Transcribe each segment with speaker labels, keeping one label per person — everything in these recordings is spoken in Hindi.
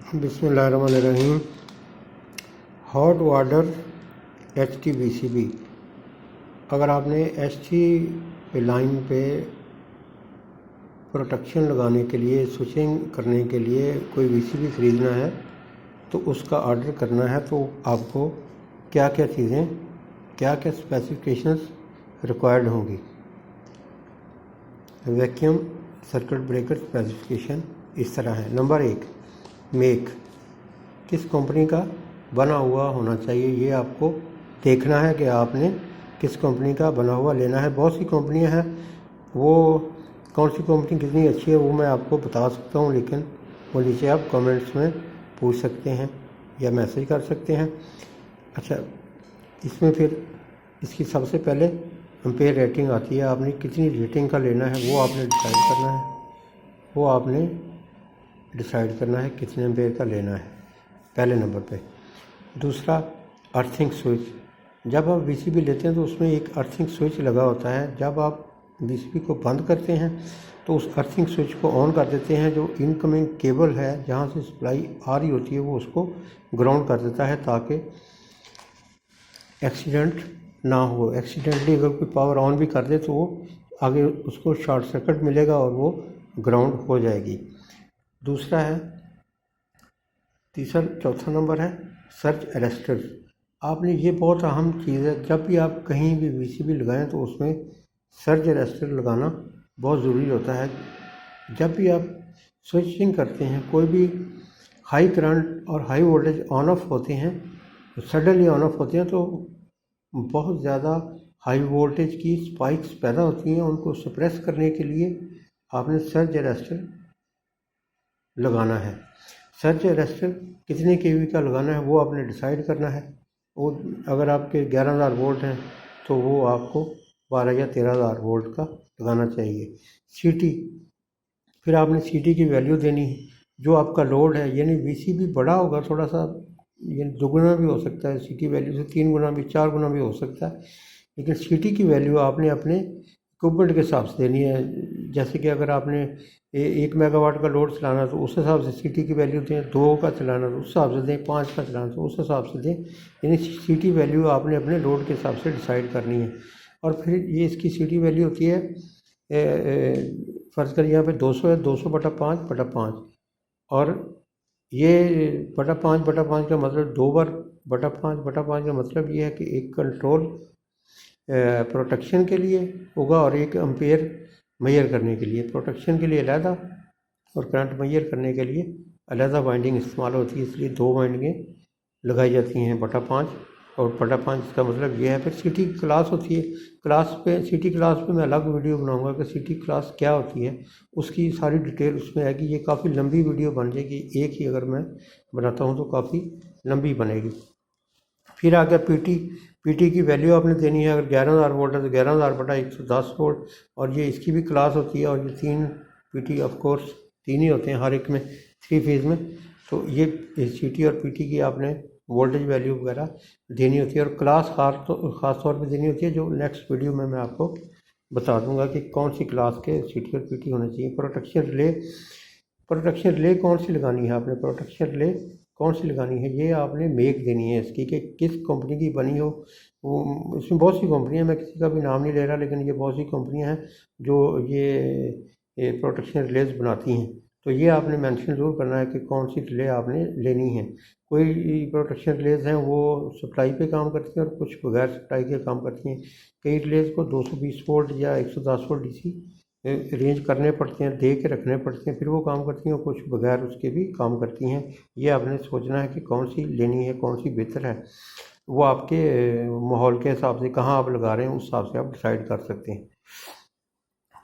Speaker 1: बिस्मिल्लाहिर्रहमानिर्रहीम। Hot water HTVCB। अगर आपने HT लाइन पे प्रोटेक्शन लगाने के लिए, स्विचिंग करने के लिए कोई VCB ख़रीदना है तो उसका ऑर्डर करना है, तो आपको क्या क्या चीज़ें, क्या क्या स्पेसिफिकेशंस रिक्वायर्ड होंगी। वैक्यूम सर्किट ब्रेकर स्पेसिफिकेशन इस तरह है। नंबर 1, मेक, किस कंपनी का बना हुआ होना चाहिए, ये आपको देखना है कि आपने किस कंपनी का बना हुआ लेना है। बहुत सी कंपनियां हैं, वो कौन सी कंपनी कितनी अच्छी है वो मैं आपको बता सकता हूँ, लेकिन वो नीचे आप कमेंट्स में पूछ सकते हैं या मैसेज कर सकते हैं। अच्छा, इसमें फिर इसकी सबसे पहले एम्पेयर रेटिंग आती है। आपने कितनी रेटिंग का लेना है वो आपने डिसाइड करना है कितने एम्पेयर का लेना है, पहले नंबर पे। दूसरा, अर्थिंग स्विच। जब आप VCB लेते हैं तो उसमें एक अर्थिंग स्विच लगा होता है। जब आप VCB को बंद करते हैं तो उस अर्थिंग स्विच को ऑन कर देते हैं। जो इनकमिंग केबल है जहाँ से सप्लाई आ रही होती है वो उसको ग्राउंड कर देता है, ताकि एक्सीडेंट ना हो। एक्सीडेंटली अगर कोई पावर ऑन भी कर दे तो वो आगे उसको शॉर्ट सर्किट मिलेगा और वो ग्राउंड हो जाएगी। दूसरा है, चौथा नंबर है सर्ज अरेस्टर। आपने, ये बहुत अहम चीज़ है, जब भी आप कहीं भी VCB लगाएं तो उसमें सर्ज अरेस्टर लगाना बहुत ज़रूरी होता है। जब भी आप स्विचिंग करते हैं, कोई भी हाई करंट और हाई वोल्टेज ऑन ऑफ होते हैं, सडनली ऑन ऑफ होते हैं, तो बहुत ज़्यादा हाई वोल्टेज की स्पाइक्स पैदा होती हैं। उनको सप्रेस करने के लिए आपने सर्ज अरेस्टर लगाना है। सर्ज अरेस्टर कितने kV का लगाना है वो आपने डिसाइड करना है। वो अगर आपके 11,000 वोल्ट हैं तो वो आपको 12 या 13,000 वोल्ट का लगाना चाहिए। CT, फिर आपने CT की वैल्यू देनी है। जो आपका लोड है, यानी VCB बड़ा होगा थोड़ा सा, ये दुगुना भी हो सकता है, CT वैल्यू से 3 गुना भी, 4 गुना भी हो सकता है, लेकिन CT की वैल्यू आपने अपने इक्विपमेंट के हिसाब से देनी है। जैसे कि अगर आपने 1 मेगावाट का लोड चलाना तो उस हिसाब से CT की वैल्यू दें, 2 का चलाना तो उस हिसाब से दें, 5 का चलाना तो उस हिसाब से दें। यानी CT वैल्यू आपने अपने लोड के हिसाब से डिसाइड करनी है। और फिर ये इसकी CT वैल्यू होती है, फ़र्ज़ करिए यहाँ पे 200 है, 200/5/5, और ये बटा 5/5 का मतलब 2 बार बटा 5/5 का मतलब ये है कि एक कंट्रोल प्रोटेक्शन के लिए होगा और एक एम्पेयर मेजर करने के लिए। प्रोटेक्शन के लिए अलहदा और करंट मेजर करने के लिए अलहदा वाइंडिंग इस्तेमाल होती है, इसलिए 2 वाइंडिंगें लगाई जाती हैं, बटा 5 और बटा 5 का मतलब ये है। फिर CT क्लास होती है। CT क्लास पे मैं अलग वीडियो बनाऊंगा कि CT क्लास क्या होती है, उसकी सारी डिटेल उसमें आएगी। ये काफ़ी लंबी वीडियो बन जाएगी, एक ही अगर मैं बनाता हूँ तो काफ़ी लंबी बनेगी। फिर आ गया PT की वैल्यू आपने देनी है। अगर 11,000 वोल्ट है तो 11,000/110 वोल्ट, और ये इसकी भी क्लास होती है। और ये 3 PT ऑफ कोर्स 3 ही होते हैं हर एक में, 3 फेज़ में। तो ये CT और PT की आपने वोल्टेज वैल्यू वगैरह देनी होती है, और क्लास ख़ास तौर पे देनी होती है, जो नेक्स्ट वीडियो में मैं आपको बता दूंगा कि कौन सी क्लास के CT और PT होने चाहिए। प्रोटेक्शन रिले कौन सी लगानी है आपने, प्रोटेक्शन रिले कौन सी लगानी है, ये आपने मेक देनी है इसकी, कि किस कंपनी की बनी हो। वो इसमें बहुत सी कंपनियां, मैं किसी का भी नाम नहीं ले रहा, लेकिन ये बहुत सी कंपनियां हैं जो ये प्रोटेक्शन रिलेज बनाती हैं। तो ये आपने मेंशन ज़रूर करना है कि कौन सी रिले आपने लेनी है। कोई प्रोटेक्शन रिलेज हैं वो सप्लाई पे काम करती हैं और कुछ बगैर सप्लाई के काम करती हैं। कई रिलेज को 220 वोल्ट या 110 वोल्ट DC रेंज करने पड़ते हैं, दे के रखने पड़ते हैं, फिर वो काम करती हैं, और कुछ बगैर उसके भी काम करती हैं। ये आपने सोचना है कि कौन सी लेनी है, कौन सी बेहतर है। वो आपके माहौल के हिसाब से, कहाँ आप लगा रहे हैं उस हिसाब से आप डिसाइड कर सकते हैं।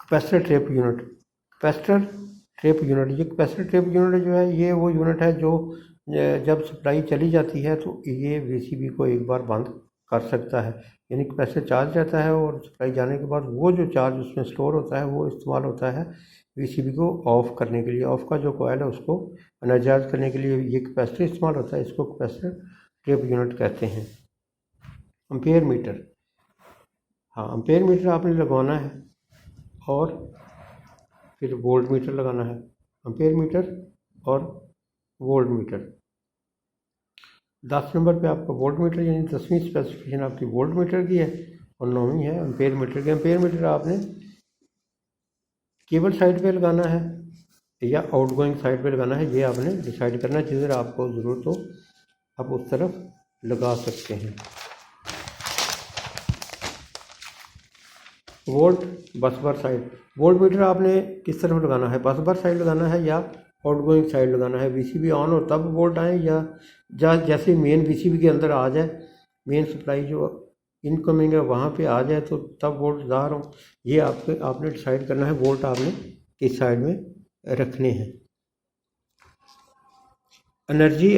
Speaker 1: कैपेसिटर ट्रैप यूनिट, ये कैपेसिटर ट्रैप यूनिट जो है, ये वो यूनिट है जो जब सप्लाई चली जाती है तो ये VCB को एक बार बंद कर सकता है। यानी कैपेसिटर चार्ज रहता है और सप्लाई जाने के बाद वो जो चार्ज उसमें स्टोर होता है वो इस्तेमाल होता है VCB को ऑफ करने के लिए। ऑफ का जो कॉइल है उसको एनर्जाइज करने के लिए ये कैपेसिटर इस्तेमाल होता है। इसको कैपेसिटर ट्रैप यूनिट कहते हैं। एम्पेयर मीटर, हाँ, एम्पेयर मीटर आपने लगवाना है, और फिर वोल्ट मीटर लगाना है। एम्पेयर मीटर और वोल्ट मीटर। 10 नंबर पे आपका वोल्ट मीटर, यानी 10वीं स्पेसिफिकेशन आपकी वोल्ट मीटर की है, और 9वीं है एम्पेयर मीटर की। एम्पेयर मीटर आपने केबल साइड पे लगाना है या आउटगोइंग साइड पे लगाना है, ये आपने डिसाइड करना है। जिधर आपको ज़रूरत हो आप उस तरफ लगा सकते हैं। वोल्ट बस बार साइड, वोल्ट मीटर आपने किस तरफ लगाना है, बस बार साइड लगाना है या आउटगोइंग साइड लगाना है। वीसीबी ऑन हो तब वोल्ट आए, या जैसे मेन वीसीबी के अंदर आ जाए, मेन सप्लाई जो इनकमिंग है वहाँ पे आ जाए तो तब वोल्ट ज़ाहिर हो। ये आपने डिसाइड करना है वोल्ट आपने किस साइड में रखने हैं। एनर्जी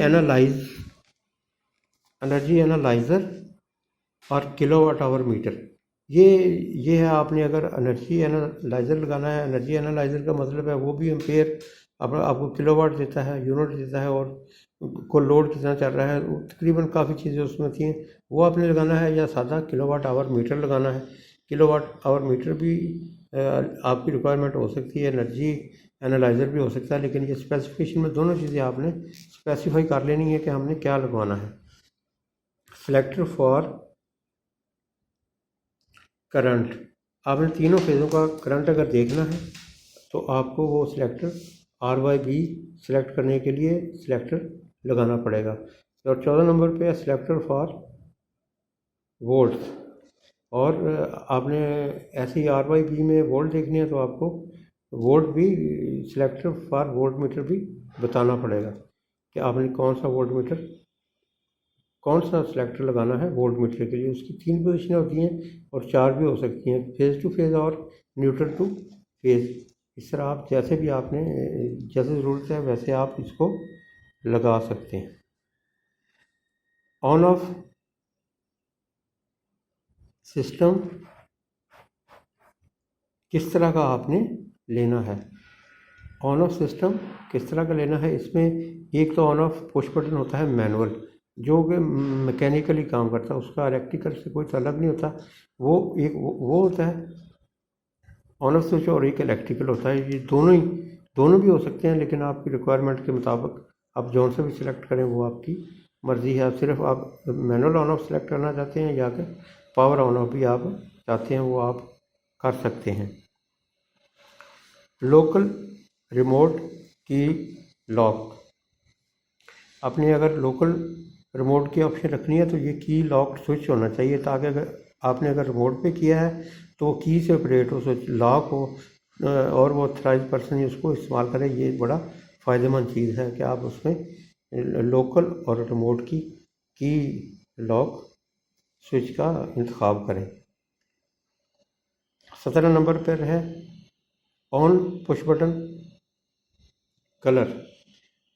Speaker 1: एनालाइज़र और किलोवाट आवर मीटर, ये है। आपने अगर एनर्जी एनालाइज़र लगाना है, एनर्जी एनालाइज़र का मतलब है वो भी एम्पेयर आपको किलोवाट देता है, यूनिट देता है, और को लोड कितना चल रहा है, तकरीबन काफ़ी चीज़ें उसमें थी, वो आपने लगाना है। या सादा किलोवाट आवर मीटर लगाना है। किलोवाट आवर मीटर भी आपकी रिक्वायरमेंट हो सकती है, एनर्जी एनालाइज़र भी हो सकता है, लेकिन ये स्पेसिफिकेशन में दोनों चीज़ें आपने स्पेसिफाई कर लेनी है कि हमने क्या लगवाना है। सेलेक्टर फॉर करंट, आपने तीनों फेज़ों का करंट अगर देखना है तो आपको वो सिलेक्टर RYB सेलेक्ट करने के लिए सिलेक्टर लगाना पड़ेगा। और 14 नंबर पे है सिलेक्टर फॉर वोल्ट्स, और आपने ऐसे ही RYB में वोल्ट देखनी है तो आपको वोल्ट भी, सिलेक्टर फॉर वोल्ट मीटर भी बताना पड़ेगा कि आपने कौन सा वोल्ट मीटर, कौन सा सिलेक्टर लगाना है वोल्ट मीटर के लिए। उसकी 3 पोजीशनें होती हैं और 4 भी हो सकती हैं, फेज़ टू फेज़ और न्यूट्रल टू फेज़। इस तरह आप जैसे भी आपने जैसे ज़रूरत है वैसे आप इसको लगा सकते हैं। ऑन ऑफ सिस्टम किस तरह का आपने लेना है, ऑन ऑफ सिस्टम किस तरह का लेना है। इसमें एक तो ऑन ऑफ पुश बटन होता है मैनुअल, जो कि मैकेनिकली काम करता है, उसका इलेक्ट्रिकल से कोई ताल्लुक नहीं होता। वो होता है ऑन ऑफ स्विच, और एक इलेक्ट्रिकल होता है। ये दोनों भी हो सकते हैं, लेकिन आपकी रिक्वायरमेंट के मुताबिक आप जौन से भी सिलेक्ट करें वो आपकी मर्ज़ी है। सिर्फ आप मैनुअल ऑन ऑफ सेलेक्ट करना चाहते हैं या कि पावर ऑन ऑफ भी आप चाहते हैं, वो आप कर सकते हैं। लोकल रिमोट की लॉक, आपने अगर लोकल रिमोट की ऑप्शन रखनी है तो ये की लॉक स्विच होना चाहिए, ताकि अगर रिमोट पे किया है तो की से ऑपरेट हो, स्विच लॉक हो, और वो ऑथराइज पर्सन उसको इस्तेमाल करे। ये बड़ा फ़ायदेमंद चीज़ है कि आप उसमें लोकल और रिमोट की लॉक स्विच का इंतखाब करें। 17 नंबर पर है ऑन पुश बटन कलर।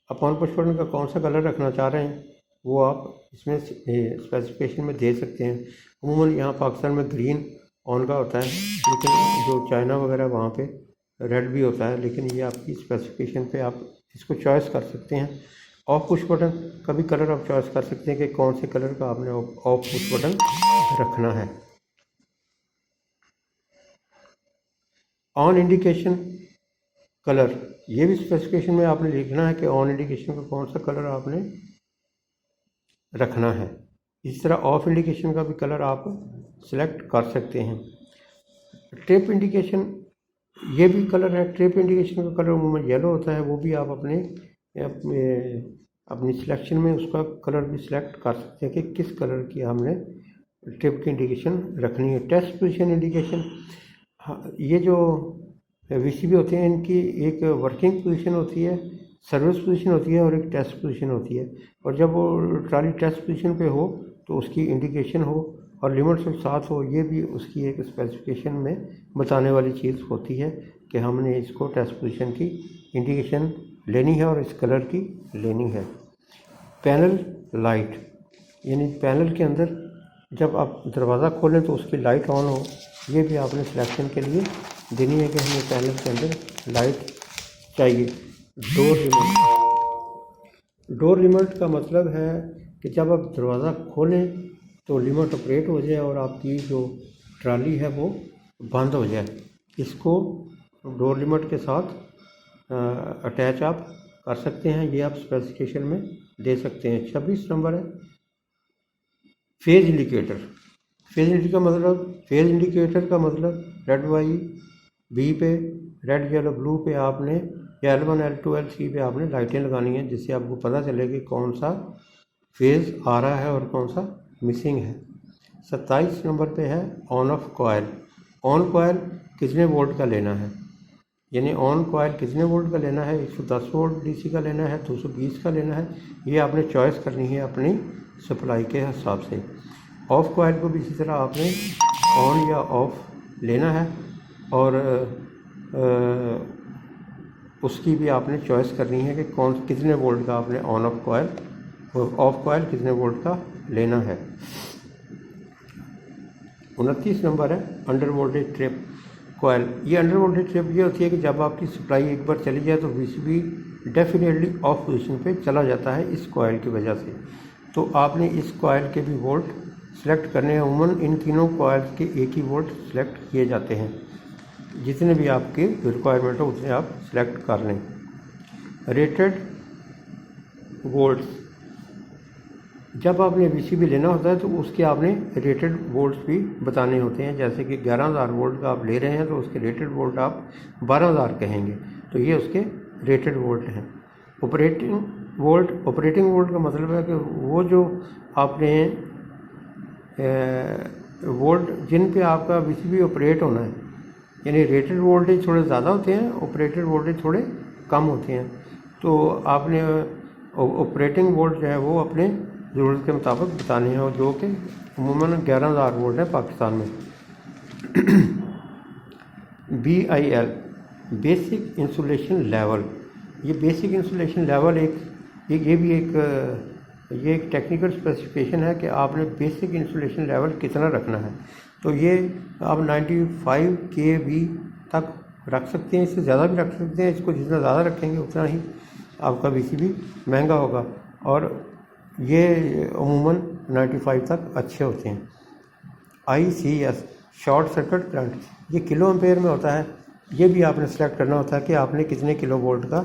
Speaker 1: आप ऑन पुश बटन का कौन सा कलर रखना चाह रहे हैं वो आप इसमें स्पेसिफिकेशन में दे सकते हैं। अमूमन यहाँ पाकिस्तान में ग्रीन ऑन का होता है, लेकिन जो चाइना वगैरह वहाँ पे रेड भी होता है, लेकिन ये आपकी स्पेसिफिकेशन पे आप इसको चॉइस कर सकते हैं। ऑफ पुश बटन का भी कलर आप चॉइस कर सकते हैं कि कौन से कलर का आपने ऑफ पुश बटन रखना है। ऑन इंडिकेशन कलर, ये भी स्पेसिफिकेशन में आपने लिखना है कि ऑन इंडिकेशन का कौन सा कलर आपने रखना है। इस तरह ऑफ इंडिकेशन का भी कलर आप सिलेक्ट कर सकते हैं। ट्रिप इंडिकेशन, ये भी कलर है। ट्रिप इंडिकेशन का कलर अमूमन येलो होता है, वो भी आप अपनी सिलेक्शन में उसका कलर भी सिलेक्ट कर सकते हैं कि किस कलर की हमने ट्रिप की इंडिकेशन रखनी है। टेस्ट पोजीशन इंडिकेशन, ये जो वीसीबी होते हैं इनकी एक वर्किंग पोजीशन होती है, सर्विस पोजीशन होती है, और एक टेस्ट पोजीशन होती है। और जब वो ट्राली टेस्ट पोजीशन पे हो तो उसकी इंडिकेशन हो और लिमिट से साथ हो, ये भी उसकी एक स्पेसिफिकेशन में बताने वाली चीज़ होती है कि हमने इसको टेस्ट पोजीशन की इंडिकेशन लेनी है और इस कलर की लेनी है। पैनल लाइट, यानी पैनल के अंदर जब आप दरवाज़ा खोलें तो उसकी लाइट ऑन हो, ये भी आपने सिलेक्शन के लिए देनी है कि हमें पैनल के अंदर लाइट चाहिए। डोर लिमिट का मतलब है कि जब आप दरवाज़ा खोलें तो लिमिट ऑपरेट हो जाए और आपकी जो ट्राली है वो बंद हो जाए। इसको डोर लिमिट के साथ अटैच आप कर सकते हैं, ये आप स्पेसिफिकेशन में दे सकते हैं। 26 नंबर है फेज इंडिकेटर। फेज इंडिकेटर का मतलब रेड वाई बी पे, रेड येलो ब्लू पे आपने या L1 L2 L3 पे आपने लाइटें लगानी है, जिससे आपको पता चले कि कौन सा फेज आ रहा है और कौन सा मिसिंग है। 27 नंबर पे है on off coil. On coil कितने वोल्ट का लेना है, यानी ऑन कॉयल कितने वोल्ट का लेना है, 110 वोल्ट DC का लेना है, 220 का लेना है, ये आपने चॉइस करनी है अपनी सप्लाई के हिसाब से। ऑफ कॉयल को भी इसी तरह आपने ऑन या ऑफ लेना है और उसकी भी आपने चॉइस करनी है कि कितने वोल्ट का आपने ऑन ऑफ कॉयल कितने वोल्ट का लेना है। 29 नंबर है अंडर वोल्टेज ट्रिप कॉयल। ये अंडर वोल्टेज ट्रिप ये होती है कि जब आपकी सप्लाई एक बार चली जाए तो VCB डेफिनेटली ऑफ पोजीशन पे चला जाता है इस कॉयल की वजह से। तो आपने इस कॉयल के भी वोल्ट सेलेक्ट करने हैं। उमूमन इन तीनों कॉयल के एक ही वोल्ट सेलेक्ट किए जाते हैं, जितने भी आपके रिक्वायरमेंट हो उतने आप सेलेक्ट कर लें। रेटेड वोल्ट्स, जब आपने VCB लेना होता है तो उसके आपने रेटेड वोल्ट्स भी बताने होते हैं। जैसे कि 11,000 वोल्ट का आप ले रहे हैं तो उसके रेटेड वोल्ट आप 12,000 कहेंगे, तो ये उसके रेटेड वोल्ट हैं। ऑपरेटिंग वोल्ट का मतलब है कि वो जो आपने वोल्ट जिन पे आपका VCB ऑपरेट होना है, यानी रेटेड वोल्टेज थोड़े ज़्यादा होते हैं, ऑपरेटेड वोल्टेज थोड़े कम होते हैं। तो आपने ऑपरेटिंग वोल्ट जो है वो अपने ज़रूरत के मुताबिक बताने हैं, जो कि अमूमन 11,000 वोल्ट है पाकिस्तान में। BIL basic insulation level. ये बेसिक इंसुलेशन लेवल ये एक टेक्निकल स्पेसिफिकेशन है कि आपने बेसिक इंसुलेशन लेवल कितना रखना है। तो ये आप 95 kV तक रख सकते हैं, इससे ज़्यादा भी रख सकते हैं। इसको जितना ज़्यादा रखेंगे उतना ही आपका VCB महंगा होगा, और ये अमूमन 95 तक अच्छे होते हैं। ICS शॉर्ट सर्किट करंट, ये किलो एम्पेयर में होता है। ये भी आपने सेलेक्ट करना होता है कि आपने कितने किलो वोल्ट का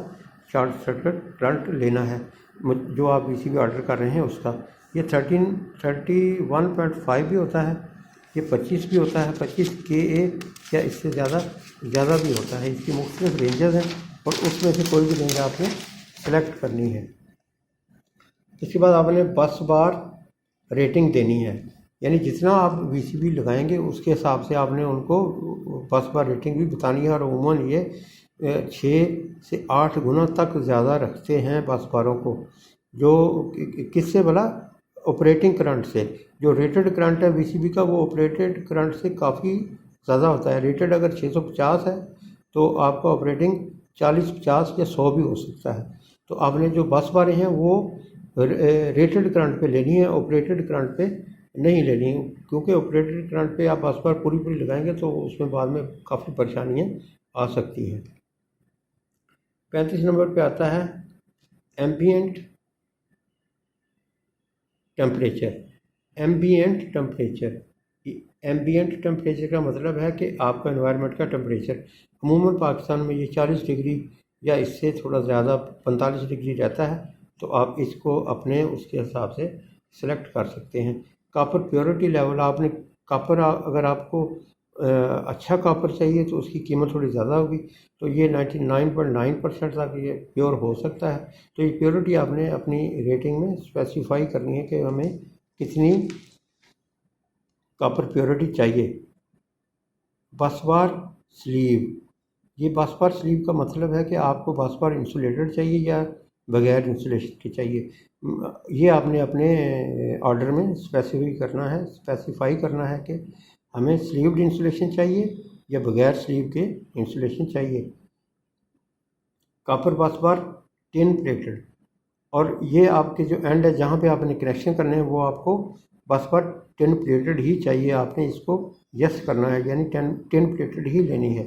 Speaker 1: शॉर्ट सर्किट करंट लेना है, जो आप VCB ऑर्डर कर रहे हैं उसका। ये 31.5 भी होता है, ये 25 भी होता है, 25 kA या इससे ज़्यादा भी होता है। इसकी मुख्तलिफ रेंजेस हैं और उसमें से कोई भी रेंज आपने सेलेक्ट करनी है। इसके बाद आपने बस बार रेटिंग देनी है, यानी जितना आप VCB लगाएंगे उसके हिसाब से आपने उनको बस बार रेटिंग भी बतानी है। और अमूमन ये 6 से 8 गुना तक ज़्यादा रखते हैं बस बारों को, जो किससे भला, ऑपरेटिंग करंट से। जो रेटेड करंट है VCB का वो ऑपरेटेड करंट से काफ़ी ज़्यादा होता है। रेटेड अगर 650 है तो आपका ऑपरेटिंग 40, 50 या 100 भी हो सकता है। तो आपने जो बस बारें हैं वो रेटेड करंट पे लेनी है, ऑपरेटेड करंट पे नहीं लेनी, क्योंकि ऑपरेटेड करंट पे आप बस बार पूरी लगाएंगे तो उसमें बाद में काफ़ी परेशानियाँ आ सकती हैं। 35 नंबर पे आता है एम्बिएंट टेम्परेचर। एम्बिएंट टेम्परेचर का मतलब है कि आपका एनवायरनमेंट का टेम्परेचर। अमूमन पाकिस्तान में ये 40 डिग्री या इससे थोड़ा ज़्यादा 45 डिग्री रहता है, तो आप इसको अपने उसके हिसाब से सेलेक्ट कर सकते हैं। कॉपर प्योरिटी लेवल, आपने कॉपर अगर आपको अच्छा कॉपर चाहिए तो उसकी कीमत थोड़ी ज़्यादा होगी, तो ये 99.9% तक ये प्योर हो सकता है। तो ये प्योरिटी आपने अपनी रेटिंग में स्पेसिफाई करनी है कि हमें कितनी कॉपर प्योरिटी चाहिए। बस बार स्लीव, ये बस बार स्लीव का मतलब है कि आपको बस बार इंसुलेटेड चाहिए या बगैर इंसुलेशन के चाहिए। ये आपने अपने ऑर्डर में स्पेसिफाई करना है कि हमें स्लीव्ड इंसुलेशन चाहिए या बगैर स्लीव के इंसुलेशन चाहिए। कॉपर बस बार टिन प्लेटेड, और ये आपके जो एंड है जहाँ पे आपने कनेक्शन करने हैं वो आपको बस बार टिन प्लेटेड ही चाहिए। आपने इसको यस करना है, यानी टिन प्लेटेड ही लेनी है।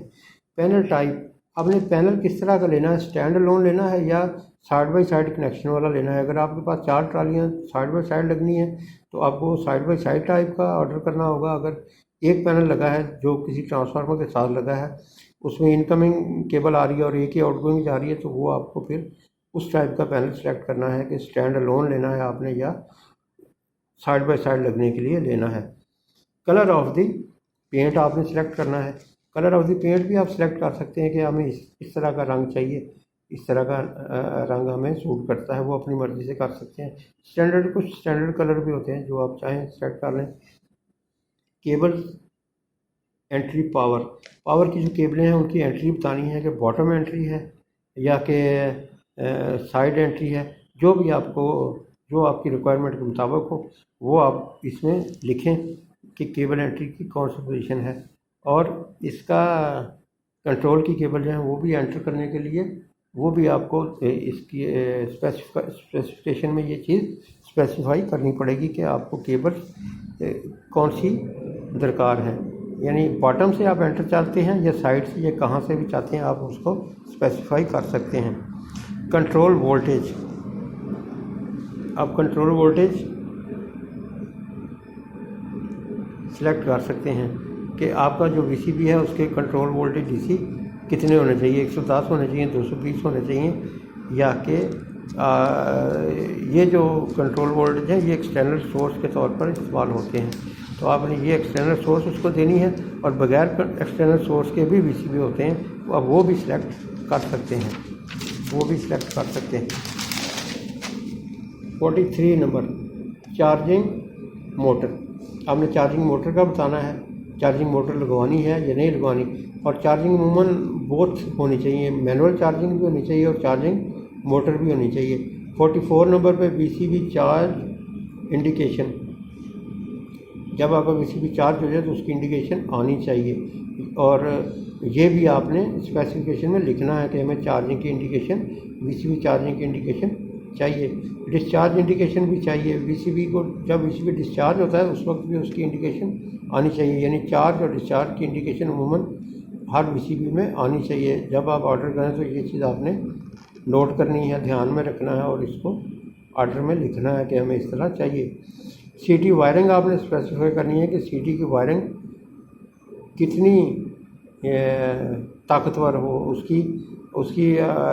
Speaker 1: पैनल टाइप, आपने पैनल किस तरह का लेना है, स्टैंड अलोन लेना है या साइड बाई साइड कनेक्शन वाला लेना है। अगर आपके पास 4 ट्रालियाँ साइड बाई साइड लगनी है तो आपको साइड बाई साइड टाइप का ऑर्डर करना होगा। अगर एक पैनल लगा है जो किसी ट्रांसफार्मर के साथ लगा है, उसमें इनकमिंग केबल आ रही है और एक ही आउटगोइंग जा रही है, तो वो आपको फिर उस टाइप का पैनल सेलेक्ट करना है कि स्टैंड अलोन लेना है आपने या साइड बाय साइड लगने के लिए लेना है। कलर ऑफ द पेंट आपने सेलेक्ट करना है। कलर ऑफ द पेंट भी आप सेलेक्ट कर सकते हैं कि हमें इस तरह का रंग चाहिए, इस तरह का रंग हमें सूट करता है, वो अपनी मर्ज़ी से कर सकते हैं। स्टैंडर्ड कुछ स्टैंडर्ड कलर भी होते हैं जो आप चाहें सेलेक्ट कर लें। केबल एंट्री पावर की जो केबलें हैं उनकी एंट्री बतानी है कि बॉटम एंट्री है या कि साइड एंट्री है, जो भी जो आपकी रिक्वायरमेंट के मुताबिक हो वो आप इसमें लिखें कि केबल एंट्री की कौन सी पोजीशन है। और इसका कंट्रोल की केबल जो है वो भी एंटर करने के लिए वो भी आपको इसकी स्पेसिफिकेशन में ये चीज़ स्पेसिफाई करनी पड़ेगी कि आपको केबल कौन सी दरकार है, यानी बॉटम से आप एंटर चाहते हैं या साइड से या कहाँ से भी चाहते हैं आप उसको स्पेसिफाई कर सकते हैं। कंट्रोल वोल्टेज, आप कंट्रोल वोल्टेज सिलेक्ट कर सकते हैं कि आपका जो वीसीबी है उसके कंट्रोल वोल्टेज डीसी कितने होने चाहिए, 110 होने चाहिए, 220 होने चाहिए, या कि ये जो कंट्रोल वोल्टेज है ये एक्सटर्नल सोर्स के तौर पर इस्तेमाल होते हैं। तो आपने ये एक्सटर्नल सोर्स उसको देनी है और बगैर एक्सटर्नल सोर्स के भी वीसीबी होते हैं, तो आप वो भी सिलेक्ट कर सकते हैं, वो भी सिलेक्ट कर सकते हैं। 43 नंबर चार्जिंग मोटर, आपने चार्जिंग मोटर का बताना है, चार्जिंग मोटर लगवानी है या नहीं लगवानी। और चार्जिंग अमूमन बोथ होनी चाहिए, मैनुअल चार्जिंग भी होनी चाहिए और चार्जिंग मोटर भी होनी चाहिए। 44 नंबर पे वीसीबी चार्ज इंडिकेशन, जब आपका वीसीबी चार्ज हो जाए तो उसकी इंडिकेशन आनी चाहिए और ये भी आपने स्पेसिफिकेशन में लिखना है कि हमें चार्जिंग की इंडिकेशन, वीसीबी चार्जिंग की इंडिकेशन चाहिए। डिस्चार्ज इंडिकेशन भी चाहिए, वीसीबी को जब वीसीबी डिस्चार्ज होता है उस वक्त भी उसकी इंडिकेशन आनी चाहिए, यानी चार्ज और डिस्चार्ज की इंडिकेशन अमूमन हर वीसीबी में आनी चाहिए। जब आप ऑर्डर करें तो ये चीज़ आपने नोट करनी है, ध्यान में रखना है और इसको ऑर्डर में लिखना है कि हमें इस तरह चाहिए। सीटी वायरिंग आपने स्पेसिफाई करनी है कि सीटी की वायरिंग कितनी ताकतवर हो, उसकी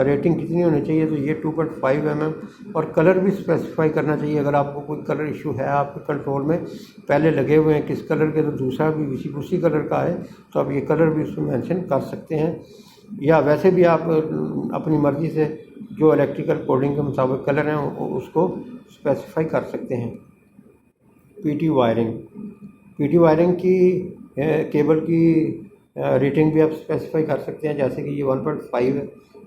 Speaker 1: रेटिंग कितनी होनी चाहिए, तो ये 2.5 mm। और कलर भी स्पेसिफाई करना चाहिए, अगर आपको कोई कलर इशू है आपके कंट्रोल में पहले लगे हुए हैं किस कलर के, तो दूसरा भी उसी कलर का है तो आप ये कलर भी उसमें मेंशन कर सकते हैं। या वैसे भी आप अपनी मर्ज़ी से जो इलेक्ट्रिकल कोडिंग के मुताबिक कलर हैं उसको स्पेसिफाई कर सकते हैं। पीटी वायरिंग की केबल की रेटिंग भी आप स्पेसिफाई कर सकते हैं, जैसे कि ये 1.5 है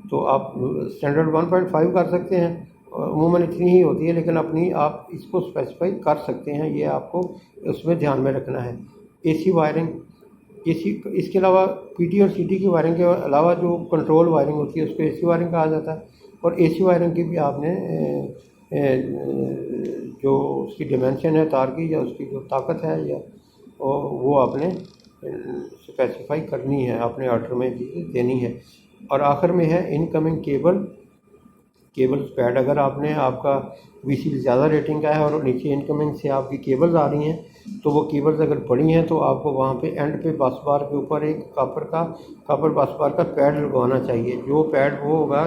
Speaker 1: तो आप स्टैंडर्ड 1.5 कर सकते हैं, अमूमन इतनी ही होती है, लेकिन अपनी आप इसको स्पेसिफाई कर सकते हैं, ये आपको उसमें ध्यान में रखना है। एसी वायरिंग, इसके अलावा पीटी और सीटी की वायरिंग के अलावा जो कंट्रोल वायरिंग होती है उसको एसी वायरिंग कहा जाता है। और एसी वायरिंग की भी आपने जो उसकी डिमेंशन है तार की या उसकी जो ताकत है या वो आपने स्पेसिफाई करनी है, अपने ऑर्डर में देनी है। और आखिर में है इनकमिंग केबल पैड, अगर आपका वीसीबी ज़्यादा रेटिंग का है और नीचे इनकमिंग से आपकी केबल्स आ रही हैं तो वो केबल्स अगर बड़ी हैं तो आपको वहाँ पे एंड पे बस बार के ऊपर एक कॉपर बस बार का पैड लगवाना चाहिए। जो पैड वो होगा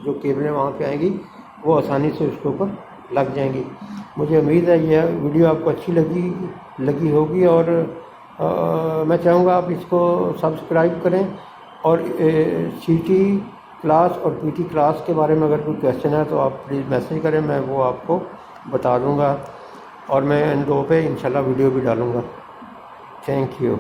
Speaker 1: जो केबलें वहाँ पे आएंगी वो आसानी से उसके ऊपर लग जाएंगी। मुझे उम्मीद है यह वीडियो आपको अच्छी लगी होगी और मैं चाहूँगा आप इसको सब्सक्राइब करें और सीटी क्लास और पीटी क्लास के बारे में अगर कोई क्वेश्चन है तो आप प्लीज़ मैसेज करें, मैं वो आपको बता दूँगा और मैं इन दो पे इंशाल्लाह वीडियो भी डालूँगा। Thank you.